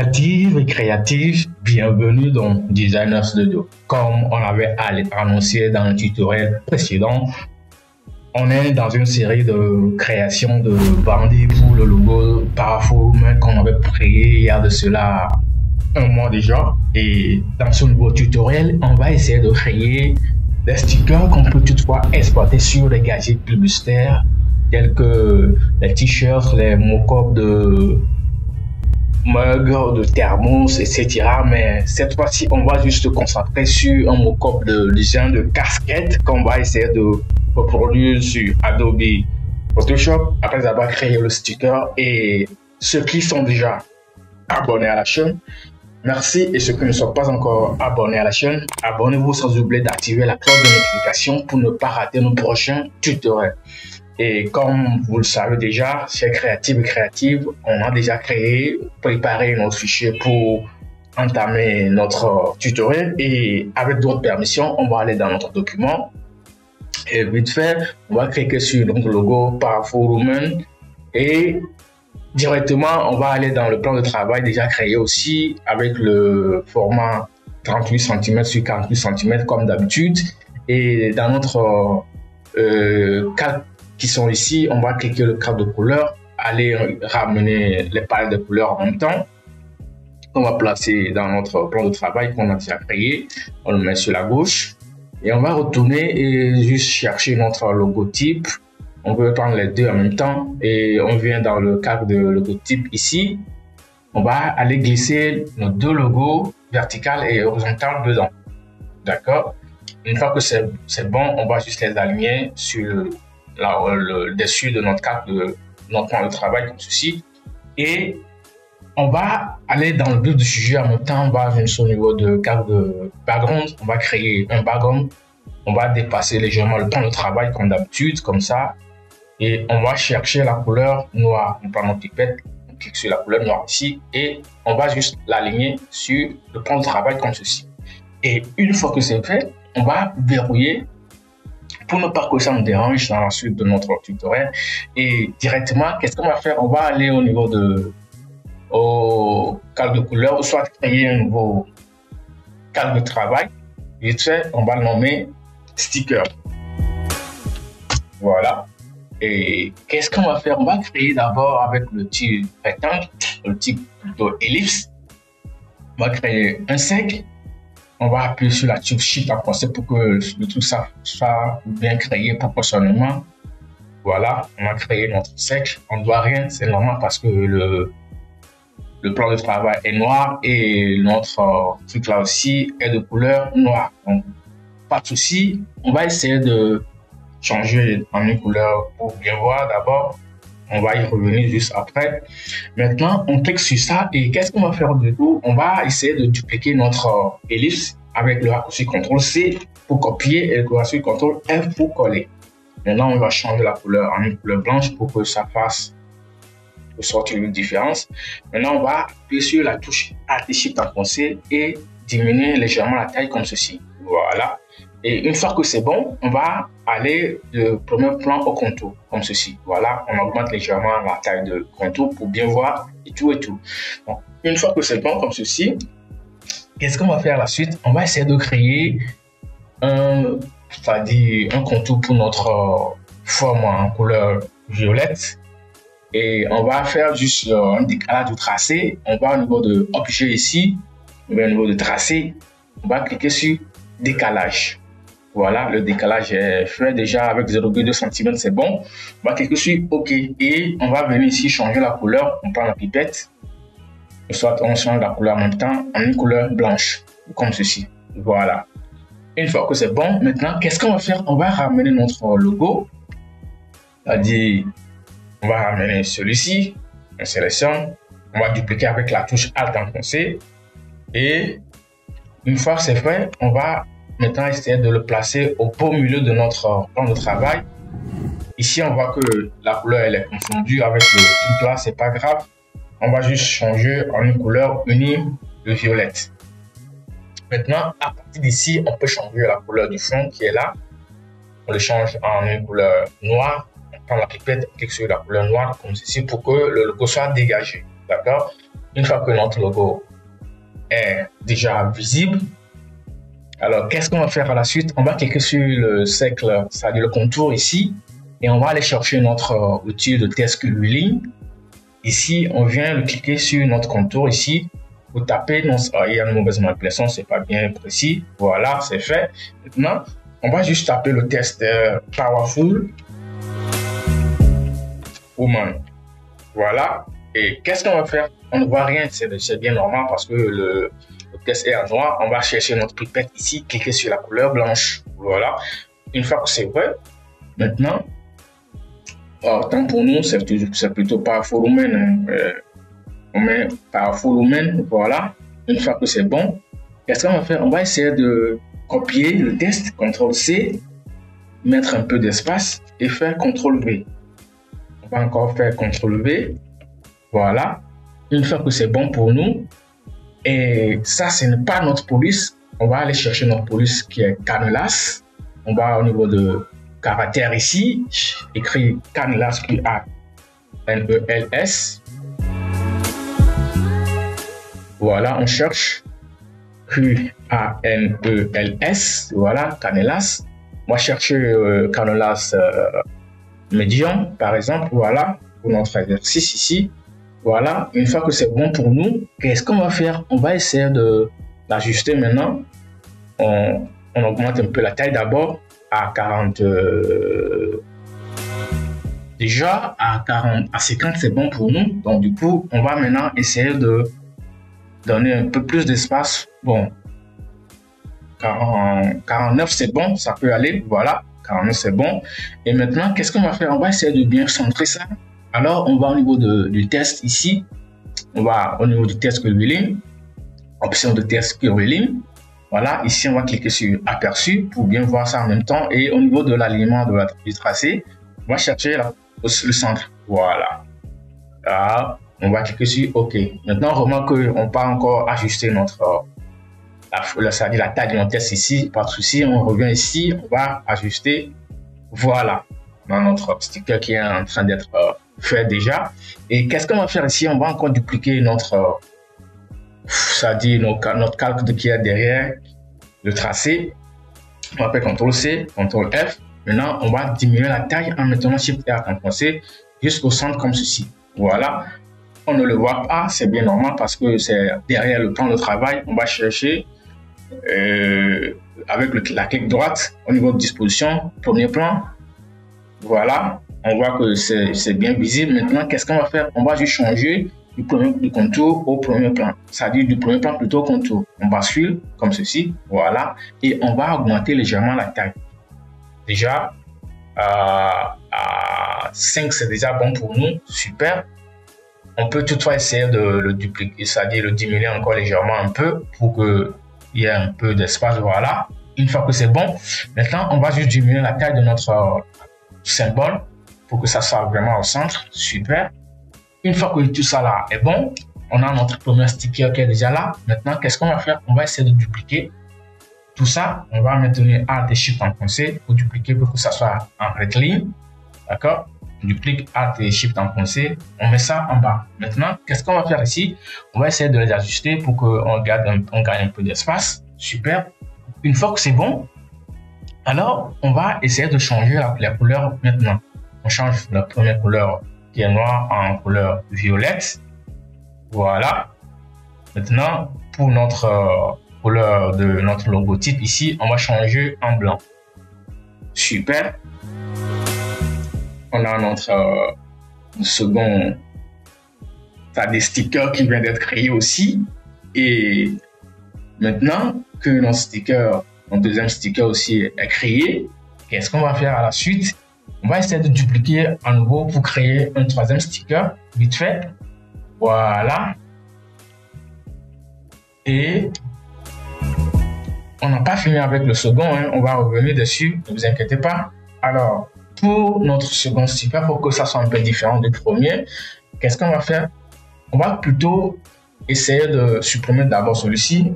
Créative et créatifs, bienvenue dans Designer Studio. Comme on avait annoncé dans le tutoriel précédent, on est dans une série de création de bandits pour le logo Powerful Woman qu'on avait créé il y a de cela un mois déjà. Et dans ce nouveau tutoriel, on va essayer de créer des stickers qu'on peut toutefois exploiter sur les gadgets publicitaires tels que les t-shirts, les mock-ups de mugs, de thermos, etc. Mais cette fois-ci, on va juste se concentrer sur un mock-up de design de casquette qu'on va essayer de reproduire sur Adobe Photoshop après avoir créé le sticker. Et ceux qui sont déjà abonnés à la chaîne, merci, et ceux qui ne sont pas encore abonnés à la chaîne, abonnez-vous sans oublier d'activer la cloche de notification pour ne pas rater nos prochains tutoriels. Et comme vous le savez déjà, chez Créative et Créative, on a déjà préparé notre fichier pour entamer notre tutoriel. Et avec d'autres permissions, on va aller dans notre document. Et vite fait, on va cliquer sur notre logo Powerful Woman. Et directement, on va aller dans le plan de travail déjà créé aussi avec le format 38 cm sur 48 cm comme d'habitude. Et dans notre calque qui sont ici, on va cliquer le cadre de couleur, aller ramener les palettes de couleurs en même temps. On va placer dans notre plan de travail qu'on a déjà créé. On le met sur la gauche et on va retourner et juste chercher notre logotype. On peut prendre les deux en même temps et on vient dans le cadre de logotype ici. On va aller glisser nos deux logos vertical et horizontal dedans. D'accord? Une fois que c'est bon, on va juste les aligner sur le dessus de notre carte de notre plan de travail comme ceci. Et on va aller dans le vif du sujet en même temps. On va venir sur le niveau de carte de background. On va créer un background. On va dépasser légèrement le plan de travail comme d'habitude, comme ça. Et on va chercher la couleur noire. On prend notre pipette, on clique sur la couleur noire ici et on va juste l'aligner sur le plan de travail comme ceci. Et une fois que c'est fait, on va verrouiller pour ne pas que ça nous dérange dans la suite de notre tutoriel. Et directement, qu'est-ce qu'on va faire? On va aller au niveau au calque de couleur, ou soit créer un nouveau calque de travail. Vite fait, on va le nommer sticker. Voilà. Et qu'est-ce qu'on va faire? On va créer d'abord avec le petit rectangle, le petit plutôt ellipse. On va créer un cercle. On va appuyer sur la touche Shift en français pour que le tout ça soit bien créé proportionnellement. Voilà, on a créé notre cercle. On ne voit rien, c'est normal parce que le plan de travail est noir et notre truc là aussi est de couleur noire. Donc, pas de souci. On va essayer de changer en une couleur pour bien voir d'abord. On va y revenir juste après. Maintenant, on clique sur ça et qu'est-ce qu'on va faire du coup? On va essayer de dupliquer notre ellipse avec le raccourci CTRL-C pour copier et le raccourci CTRL-F pour coller. Maintenant, on va changer la couleur en une couleur blanche pour que ça fasse sortir une différence. Maintenant, on va appuyer sur la touche Alt-Shift en français et diminuer légèrement la taille comme ceci. Voilà. Et une fois que c'est bon, on va aller de premier plan au contour, comme ceci. Voilà, on augmente légèrement la taille de contour pour bien voir et tout et tout. Donc, une fois que c'est bon comme ceci, qu'est-ce qu'on va faire la suite? On va essayer de créer un contour pour notre forme en couleur violette. Et on va faire juste un décalage du tracé. On va au niveau de objet ici, au niveau de tracé, on va cliquer sur décalage. Voilà, le décalage est fait déjà avec 0,2 cm, c'est bon. On va cliquer sur OK et on va venir ici changer la couleur. On prend la pipette, soit on change la couleur en même temps en une couleur blanche, comme ceci. Voilà. Une fois que c'est bon, maintenant, qu'est-ce qu'on va faire? On va ramener notre logo, c'est-à-dire, on va ramener celui-ci, on sélectionne, on va dupliquer avec la touche Alt en français et une fois que c'est fait, on va maintenant essayer de le placer au beau milieu de notre plan de travail. Ici, on voit que la couleur elle est confondue avec le truc là, c'est pas grave. On va juste changer en une couleur unie de violette. Maintenant, à partir d'ici, on peut changer la couleur du fond qui est là. On le change en une couleur noire. On prend la pipette, on clique sur la couleur noire comme ceci pour que le logo soit dégagé. D'accord? Une fois que notre logo est déjà visible, alors qu'est-ce qu'on va faire à la suite? On va cliquer sur le cercle, c'est-à-dire le contour ici, et on va aller chercher notre outil de test curviligne. Ici, on vient le cliquer sur notre contour ici. Vous tapez, non, il y a une mauvaise manipulation, c'est pas bien précis. Voilà, c'est fait. Maintenant, on va juste taper le test Powerful Woman. Voilà. Et qu'est-ce qu'on va faire? On ne voit rien, c'est bien normal parce que le test est en noir. On va chercher notre pipette ici, cliquer sur la couleur blanche. Voilà. Une fois que c'est vrai, maintenant, tant pour nous, c'est plutôt Powerful Woman. On met Powerful Woman. Voilà. Une fois que c'est bon, qu'est-ce qu'on va faire? On va essayer de copier le test, CTRL-C, mettre un peu d'espace et faire CTRL-V. On va encore faire CTRL-V. Voilà. Une fois que c'est bon pour nous, et ça, ce n'est pas notre police, on va aller chercher notre police qui est Cannelas. On va au niveau de caractère ici, écrit Cannelas, Q-A-N-E-L-S. Voilà, on cherche Q-A-N-E-L-S. Voilà, Cannelas. On va chercher Cannelas médium, par exemple. Voilà, pour notre exercice ici. Voilà, une fois que c'est bon pour nous, qu'est-ce qu'on va faire? On va essayer d'ajuster maintenant. On augmente un peu la taille d'abord à 40. Déjà, à 50, c'est bon pour nous. Donc, du coup, on va maintenant essayer de donner un peu plus d'espace. Bon, 49, c'est bon, ça peut aller. Voilà, 49, c'est bon. Et maintenant, qu'est-ce qu'on va faire? On va essayer de bien centrer ça. Alors, on va au niveau du test ici. On va au niveau du test curviligne. Option de test curviligne. Voilà, ici, on va cliquer sur aperçu pour bien voir ça en même temps. Et au niveau de l'alignement du tracé, on va chercher le centre. Voilà. Là, on va cliquer sur OK. Maintenant, on remarque qu'on peut encore ajuster c'est-à-dire la taille de notre test ici. Pas de souci, on revient ici, on va ajuster. Voilà. Dans notre sticker qui est en train d'être fait déjà. Et qu'est-ce qu'on va faire ici? On va encore dupliquer notre calque qui est derrière le tracé. On va faire CTRL-C, CTRL-F. Maintenant, on va diminuer la taille en mettant Shift-R CTRL-C jusqu'au centre comme ceci. Voilà. On ne le voit pas, c'est bien normal parce que c'est derrière le plan de travail. On va chercher avec la clic droite au niveau de disposition, premier plan. Voilà, on voit que c'est bien visible. Maintenant, qu'est-ce qu'on va faire? On va juste changer du contour au premier plan, c'est-à-dire du premier plan plutôt au contour. On bascule comme ceci, voilà, et on va augmenter légèrement la taille. Déjà, à 5, c'est déjà bon pour nous, super. On peut toutefois essayer de le dupliquer, c'est-à-dire le diminuer encore légèrement un peu pour qu'il y ait un peu d'espace, voilà. Une fois que c'est bon, maintenant, on va juste diminuer la taille de notre symbole pour que ça soit vraiment au centre. Super. Une fois que tout ça là est bon, on a notre premier sticker qui est déjà là. Maintenant, qu'est-ce qu'on va faire? On va essayer de dupliquer tout ça. On va maintenir Alt et Shift en français pour dupliquer pour que ça soit en rectiligne. D'accord? On duplique Alt et Shift en français. On met ça en bas. Maintenant, qu'est-ce qu'on va faire ici? On va essayer de les ajuster pour qu'on gagne un peu d'espace. Super. Une fois que c'est bon, alors, on va essayer de changer la couleur maintenant. On change la première couleur qui est noire en couleur violette. Voilà. Maintenant, pour notre couleur de notre logotype ici, on va changer en blanc. Super. On a notre second, ça a des stickers qui vient d'être créé aussi. Et maintenant que notre sticker, notre deuxième sticker aussi est créé, qu'est-ce qu'on va faire à la suite? On va essayer de dupliquer à nouveau pour créer un troisième sticker, vite fait. Voilà. Et on n'a pas fini avec le second, hein. On va revenir dessus, ne vous inquiétez pas. Alors, pour notre second sticker, pour que ça soit un peu différent du premier, qu'est-ce qu'on va faire? On va plutôt essayer de supprimer d'abord celui-ci.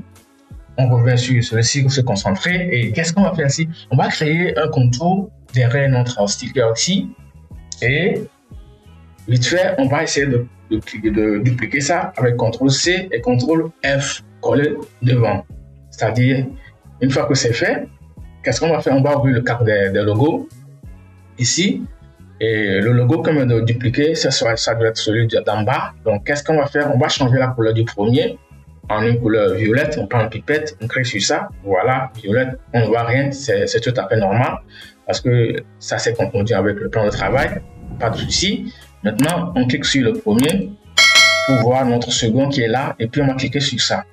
On revient sur celui-ci pour se concentrer. Et qu'est-ce qu'on va faire ici? On va créer un contour derrière notre sticker ici. Et vite fait, on va essayer de de dupliquer ça avec CTRL-C et CTRL-F, coller devant. C'est-à-dire, une fois que c'est fait, qu'est-ce qu'on va faire? On va ouvrir le cadre des logos ici. Et le logo qu'on vient de dupliquer, ça doit être celui d'en bas. Donc, qu'est-ce qu'on va faire? On va changer la couleur du premier en une couleur violette. On prend une pipette, on clique sur ça. Voilà, violette. On ne voit rien, c'est tout à fait normal parce que ça s'est confondu avec le plan de travail. Pas de souci. Maintenant, on clique sur le premier pour voir notre second qui est là. Et puis, on va cliquer sur ça.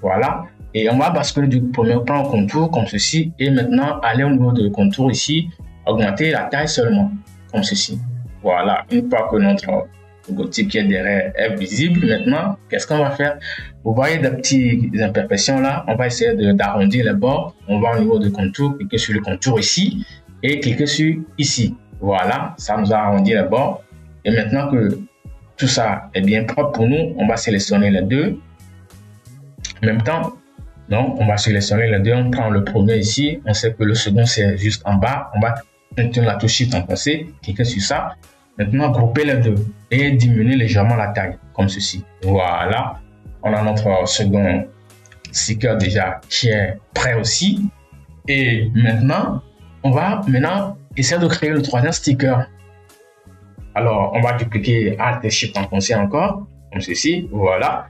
Voilà. Et on va basculer du premier plan au contour comme ceci. Et maintenant, aller au niveau de contour ici, augmenter la taille seulement. Comme ceci. Voilà, une fois que notre logotype qui est derrière est visible, maintenant, qu'est-ce qu'on va faire? Vous voyez des petites imperfections là, on va essayer d'arrondir les bords. On va au niveau de contour, cliquer sur le contour ici et cliquer sur ici. Voilà, ça nous a arrondi les bords. Et maintenant que tout ça est bien propre pour nous, on va sélectionner les deux. En même temps, non, on va sélectionner les deux. On prend le premier ici, on sait que le second c'est juste en bas. On va maintenir la touche Shift en passé, cliquez sur ça. Maintenant, grouper les deux et diminuer légèrement la taille, comme ceci. Voilà, on a notre second sticker déjà qui est prêt aussi. Et maintenant, on va essayer de créer le troisième sticker. Alors, on va dupliquer Alt et Shift en passé encore, comme ceci. Voilà.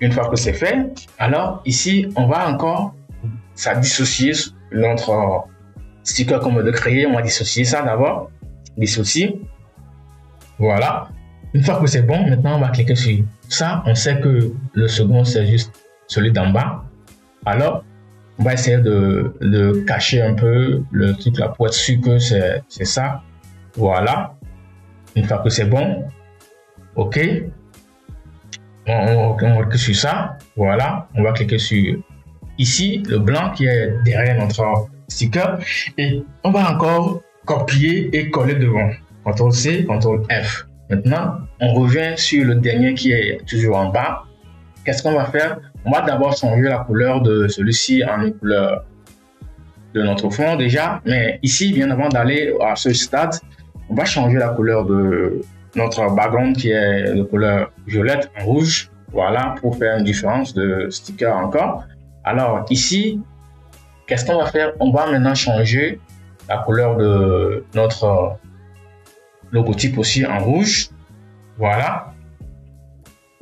Une fois que c'est fait, alors ici, on va encore dissocier notre sticker qu'on veut de créer. On va dissocier ça d'abord. Dissocier. Voilà. Une fois que c'est bon, maintenant on va cliquer sur ça. On sait que le second c'est juste celui d'en bas. Alors, on va essayer de cacher un peu le truc là pour être sûr que c'est ça. Voilà. Une fois que c'est bon, ok. On va cliquer sur ça. Voilà. On va cliquer sur ici le blanc qui est derrière notre sticker et on va encore copier et coller devant. CTRL-C, CTRL-F. Maintenant, on revient sur le dernier qui est toujours en bas. Qu'est-ce qu'on va faire? On va d'abord changer la couleur de celui-ci en une couleur de notre fond déjà. Mais ici, bien avant d'aller à ce stade, on va changer la couleur de notre background qui est de couleur violette en rouge. Voilà, pour faire une différence de sticker encore. Alors ici, qu'est-ce qu'on va faire? On va maintenant changer la couleur de notre logotype aussi en rouge. Voilà.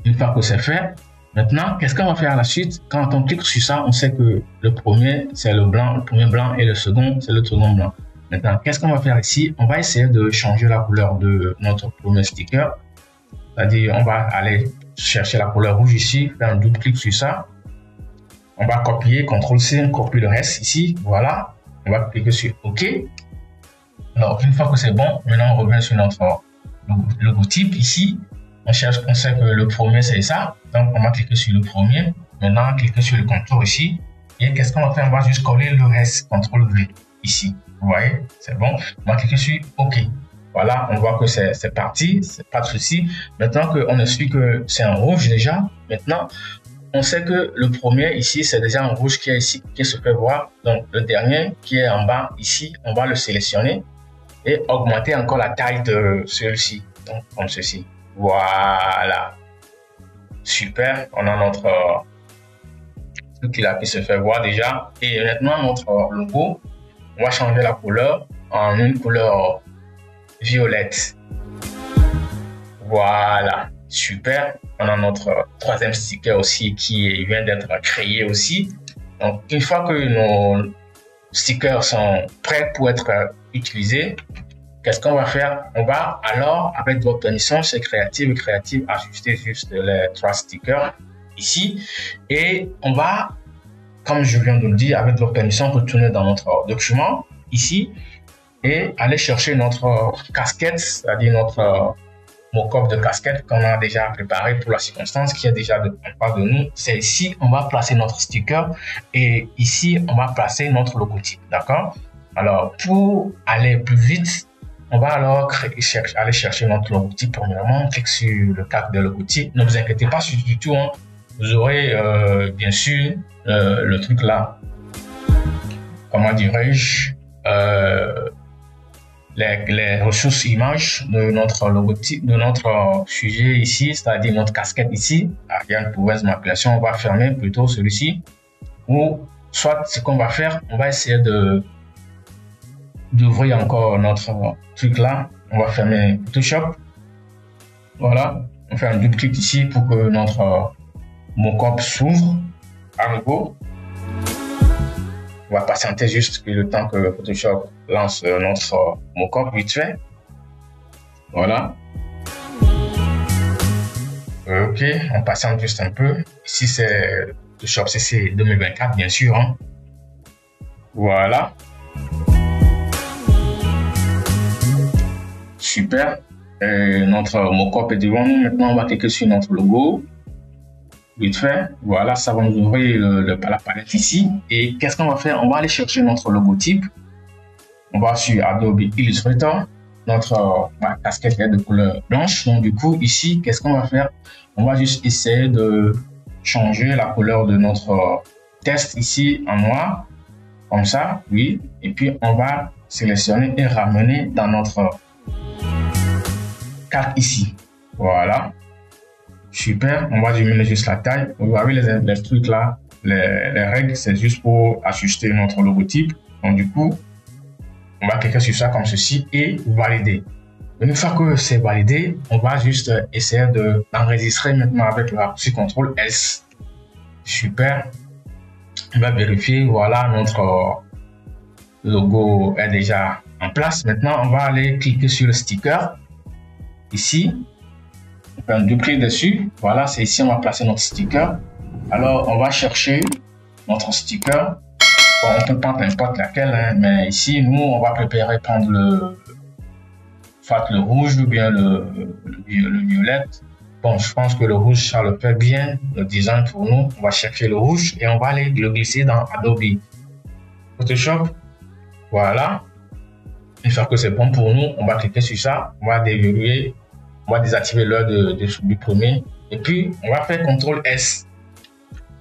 Une fois que c'est fait, maintenant, qu'est-ce qu'on va faire à la suite? Quand on clique sur ça, on sait que le premier, c'est le blanc, le premier blanc et le second, c'est le second blanc. Maintenant, qu'est-ce qu'on va faire ici? On va essayer de changer la couleur de notre premier sticker. C'est-à-dire, on va aller chercher la couleur rouge ici, faire un double clic sur ça. On va copier, CTRL-C, on copie le reste ici. Voilà. On va cliquer sur OK. Alors, une fois que c'est bon, maintenant on revient sur notre logotype ici. On cherche, on sait que le premier c'est ça. Donc, on va cliquer sur le premier. Maintenant, cliquer sur le contour ici. Et qu'est-ce qu'on va faire? On va juste coller le reste, CTRL-V ici. Vous voyez, c'est bon. On va cliquer sur OK. Voilà, on voit que c'est parti, c'est pas de souci. Maintenant qu'on est sûr que c'est en rouge déjà, maintenant, on sait que le premier ici, c'est déjà en rouge qui est ici, qui se fait voir. Donc, le dernier qui est en bas ici, on va le sélectionner et augmenter encore la taille de celui-ci. Donc, comme ceci. Voilà. Super. On a notre truc là qui se fait voir déjà. Et maintenant, notre logo, on va changer la couleur en une couleur violette. Voilà. Super. On a notre troisième sticker aussi qui vient d'être créé aussi. Donc, une fois que nos stickers sont prêts pour être utilisés, qu'est-ce qu'on va faire? On va alors, avec votre permission, c'est créative, ajuster juste les trois stickers ici. Et on va, comme je viens de le dire, avec votre permission, retourner dans notre document ici et aller chercher notre casquette, c'est-à-dire notre mock-up de casquette qu'on a déjà préparé pour la circonstance qui est déjà en face de nous. C'est ici, on va placer notre sticker et ici, on va placer notre logotype. D'accord? Alors, pour aller plus vite, on va alors aller chercher notre logotype. Premièrement, on clique sur le cadre de logotype. Ne vous inquiétez pas du tout. Hein. Vous aurez bien sûr le truc là. Comment dirais-je? les ressources images de notre logotype, de notre sujet ici, c'est-à-dire notre casquette ici, Ariane Province Manipulation. On va fermer plutôt celui-ci. Ou soit ce qu'on va faire, on va essayer d'ouvrir encore notre truc là. On va fermer Photoshop. Voilà, on fait un double clic ici pour que notre mockup s'ouvre à nouveau. On va patienter juste le temps que Photoshop lance notre mockup vite fait. Voilà. Ok, on patiente juste un peu. Ici, c'est Photoshop CC 2024, bien sûr. Hein. Voilà. Super. Notre mockup est devant nous. Maintenant, on va cliquer sur notre logo. Vite fait, voilà, ça va nous ouvrir la palette ici. Et qu'est-ce qu'on va faire? On va aller chercher notre logotype. On va sur Adobe Illustrator. Notre casquette est de couleur blanche. Donc, du coup, ici, qu'est-ce qu'on va faire? On va juste essayer de changer la couleur de notre test ici en noir. Comme ça, oui. Et puis, on va sélectionner et ramener dans notre carte ici. Voilà. Super, on va diminuer juste la taille. Vous voyez les trucs là, les règles, c'est juste pour ajuster notre logotype. Donc du coup, on va cliquer sur ça comme ceci et valider. Une fois que c'est validé, on va juste essayer d'enregistrer maintenant avec le raccourci CTRL S. Super. On va vérifier, voilà, notre logo est déjà en place. Maintenant, on va aller cliquer sur le sticker. Ici. On fait un double clic dessus. Voilà, c'est ici on va placer notre sticker. Alors, on va chercher notre sticker. Bon, on peut prendre n'importe laquelle, hein, mais ici, nous, on va préférer prendre le rouge ou bien le violet. Bon, je pense que le rouge, ça le fait bien, le design pour nous. On va chercher le rouge et on va aller le glisser dans Adobe Photoshop. Voilà. Une fois que c'est bon pour nous, on va cliquer sur ça. On va déverrouiller. On va désactiver l'heure du premier. Et puis, on va faire CTRL S.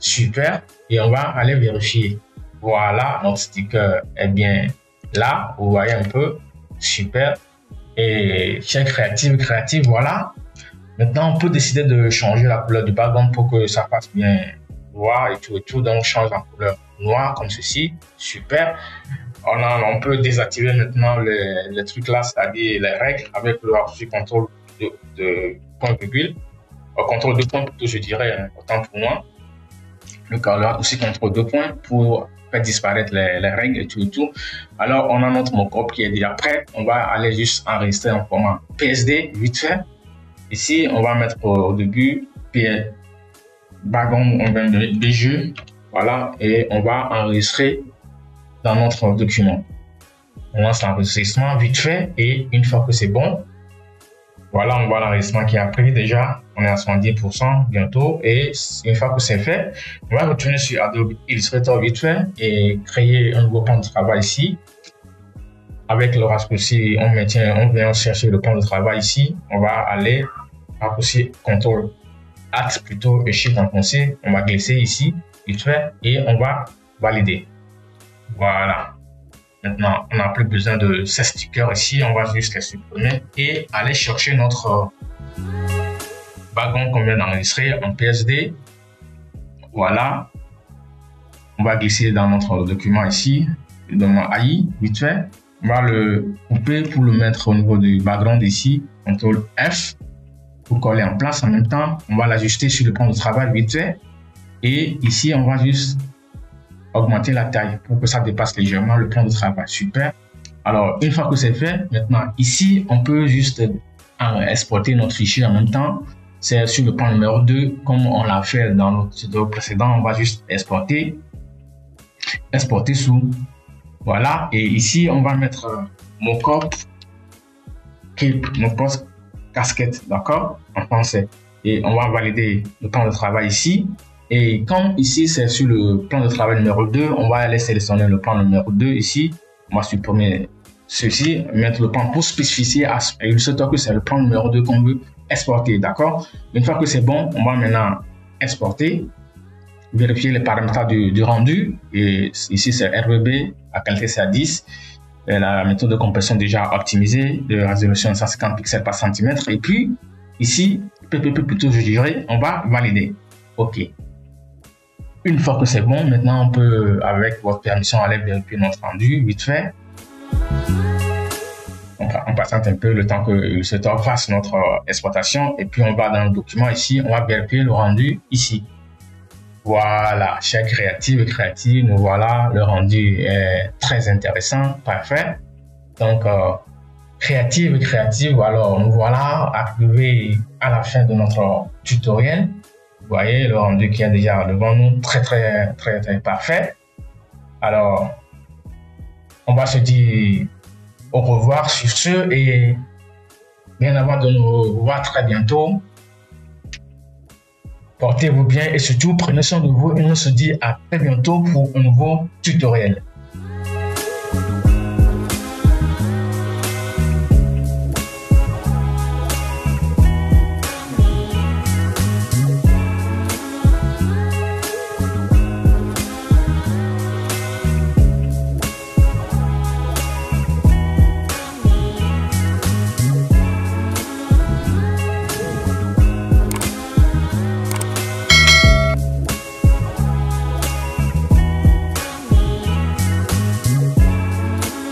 Super. Et on va aller vérifier. Voilà, notre sticker est bien là. Vous voyez un peu. Super. Et chez créative, voilà. Maintenant, on peut décider de changer la couleur du background pour que ça fasse bien noir et tout. Donc, on change en couleur noire comme ceci. Super. On peut désactiver maintenant les trucs là, c'est-à-dire les règles avec le raccourci CTRL de point virgule, CTRL 2 points plutôt, je dirais, hein, autant pour moi. Le color aussi CTRL 2 points pour faire disparaître les règles et tout. Alors, on a notre mockup qui est déjà prêt. On va aller juste enregistrer en format PSD, vite fait. Ici, on va mettre au début background, on va donner des jeux. Voilà, et on va enregistrer dans notre document. On lance l'enregistrement vite fait et une fois que c'est bon, voilà, on voit l'enregistrement qui a pris déjà. On est à 70% bientôt. Et une fois que c'est fait, on va retourner sur Adobe Illustrator vite fait et créer un nouveau plan de travail ici. Avec le raccourci, on vient chercher le plan de travail ici. On va aller raccourci CTRL Alt plutôt et Shift enfoncé. On va glisser ici vite fait et on va valider. Voilà. Maintenant, on n'a plus besoin de ces stickers ici. On va juste les supprimer et aller chercher notre background qu'on vient d'enregistrer en PSD. Voilà. On va glisser dans notre document ici, dans mon AI, vite fait. On va le couper pour le mettre au niveau du background ici. CTRL F pour coller en place. En même temps, on va l'ajuster sur le plan de travail vite fait. Et ici, on va juste augmenter la taille pour que ça dépasse légèrement le plan de travail. Super. Alors, une fois que c'est fait, maintenant, ici, on peut juste exporter notre fichier en même temps. C'est sur le plan numéro 2, comme on l'a fait dans notre tuto précédent. On va juste exporter sous. Voilà. Et ici, on va mettre mockup, mockup casquette, d'accord, en français. Et on va valider le plan de travail ici. Et comme ici, c'est sur le plan de travail numéro 2, on va aller sélectionner le plan numéro 2 ici. On va supprimer ceci, mettre le plan pour spécifier à Illustrator que c'est le plan numéro 2 qu'on veut exporter, d'accord. Une fois que c'est bon, on va maintenant exporter, vérifier les paramètres du rendu. Et ici, c'est RGB, la qualité c'est à 10. la méthode de compression déjà optimisée de résolution 150 pixels par centimètre. Et puis, ici, plutôt je dirais, on va valider. OK. Une fois que c'est bon, maintenant on peut, avec votre permission, aller vérifier notre rendu vite fait. On patiente un peu le temps que l'utilisateur fasse notre exploitation. Et puis on va dans le document ici, on va vérifier le rendu ici. Voilà, chez Creative, nous voilà, le rendu est très intéressant, parfait. Donc, Creative, alors nous voilà arrivés à la fin de notre tutoriel. Vous voyez le rendu qui est déjà devant nous, très parfait. Alors, on va se dire au revoir sur ce et bien avant de nous voir très bientôt. Portez-vous bien et surtout prenez soin de vous et on se dit à très bientôt pour un nouveau tutoriel.